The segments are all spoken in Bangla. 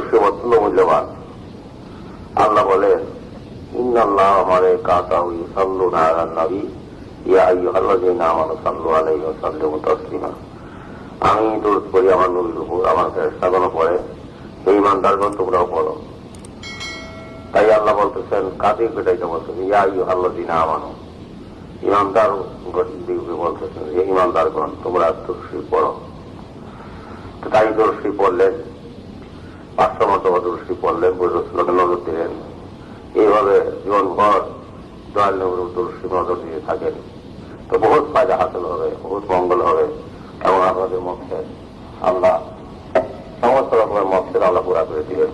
অবশ্যই অত্যন্ত মূল্যবান। আল্লাহ বলেন, ইন্নাল্লাহ মালাইকাতাহু ইউসাল্লুনা আলান নবী ইয়া আইয়ুহাল্লাযীনা আমানু সাল্লু আলাইহি ওয়া সাল্লিমু তাসলিমা। আমি দরুদ পড়ি আমার নবীর উপর, আমার ফেরেশতাগণও পড়ে, হে ঈমানদারগণ তোমরাও পড়ো। তাই আল্লাহ বলতেছেন, কাকে পেটাইতে বলছেন? ইয়া আইয়ুহাল্লাযীনা আমানু, ঈমানদার দিকে বলতেছেন যে ঈমানদারগণ তোমরা দরুদ শরীফ পড়ো। তাই দরুদ শরীফ পড়লেন, 500 মতো দরুদ শরীফ পড়লেন, রাসূলুল্লাহকে নজর দিলেন। এইভাবে জীবনভর দয়াল নবীর দরুদ শরীফ নজর দিয়ে থাকেন তো বহুত ফায়দা হাসিল হবে, বহুত মঙ্গল হবে এবং আপনাদের মধ্যে আল্লাহ সমস্ত রকমের মধ্যে আল্লাহ পুরা করে দিবেন।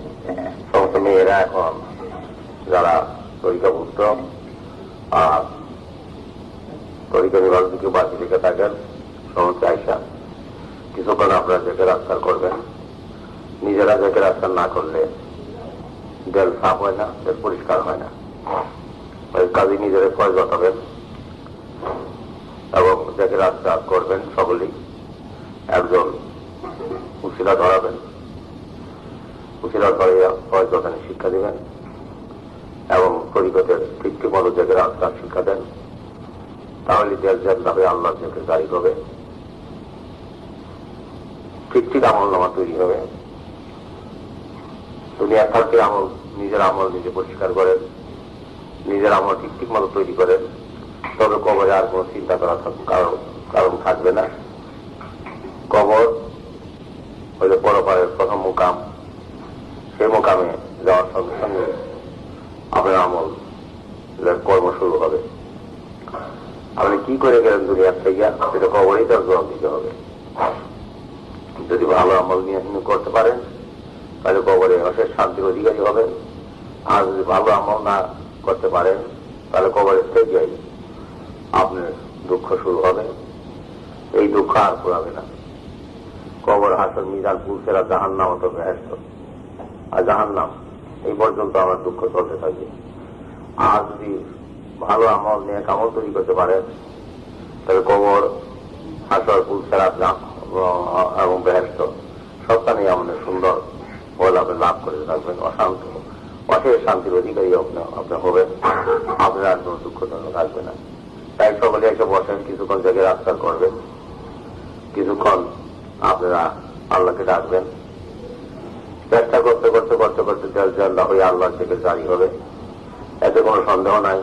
সমস্ত মেয়েরা এখন যারা তরিকাভুক্ত আর তরিকা বিভাগ থেকে বাকি রেখে থাকেন, সমস্ত আইসা কিছুক্ষণ আপনারা জেকের আজকার করবেন। নিজেরা জেকের আজকার না করলে দেল সাফ হয় না, দেল পরিষ্কার হয় না। ওই কাজে নিজেরা ফয়জ হবেন এবং জেকের আজকার করবেন। সকলেই একজন উসিলা ধরাবেন, উসিলা ধরিয়া ফয়জ ওখানে শিক্ষা দিবেন এবং তরিকতের ঠিক মতো জেকের আজকার শিক্ষা দেন। তাহলে দেশ যেভাবে আল্লাহ জেকের জারি হবে, ঠিক আমল নামা তৈরি হবে। দুনিয়া থাকতে আমল, নিজের আমল নিজে পরিষ্কার করেন, নিজের আমল ঠিক মতো তৈরি করেন, তবে কবরে আর কোন চিন্তা করা কারণ থাকবে না। কবর হইলে পরপারের প্রথম মুকাম, সেই মুকামে যাওয়ার সঙ্গে সঙ্গে আপনার আমল কর্ম শুরু হবে। আপনি কি করে গেলেন দুনিয়ার থেকে, সেটা কবরেই তার জবাব দিতে হবে। যদি ভালো আমল নিয়ে করতে পারেন তাহলে কবরে অশেষ শান্তির অধিকারী হবেন। আর যদি ভালো আমল না করতে পারেন তাহলে কবরের থেকেই আপনার দুঃখ শুরু হবে। এই দুঃখ আর পুরাবে না। কবর, হাসর, মিজান, পুলসেরা, জাহান্নাম অত বেহেশত আর জাহান্নাম, এই পর্যন্ত আমার দুঃখ চলতে থাকে। আর যদি ভালো আমল নিয়ে আমল তৈরি করতে পারেন তাহলে কবর, হাসর, পুলসেরা এবং বেহেশত সবখানেই আমাদের সুন্দর ফল আপনি লাভ করে থাকবেন। অশান্ত, অশেষ শান্তির অধিকারী আপনি হবেন। আপনার আর কোনো দুঃখজনক থাকবে না। তাই সকলে এসে বসেন, কিছুক্ষণ জায়গায় আজকার করবেন, কিছুক্ষণ আপনারা আল্লাহকে ডাকবেন। চেষ্টা করতে করতে করতে করতে আল্লাহ হয়ে আল্লাহ থেকে জারি হবে, এতে কোনো সন্দেহ নাই।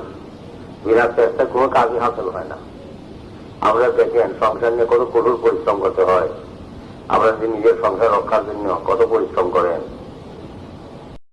বিনা চেষ্টায় কোনো কাজই হাসিল হয় না। আমরা দেখেন সংসার নিয়ে কত কঠোর পরিশ্রম করতে হয়। আপনারা যে নিজের সংসার রক্ষার জন্য কত পরিশ্রম করেন,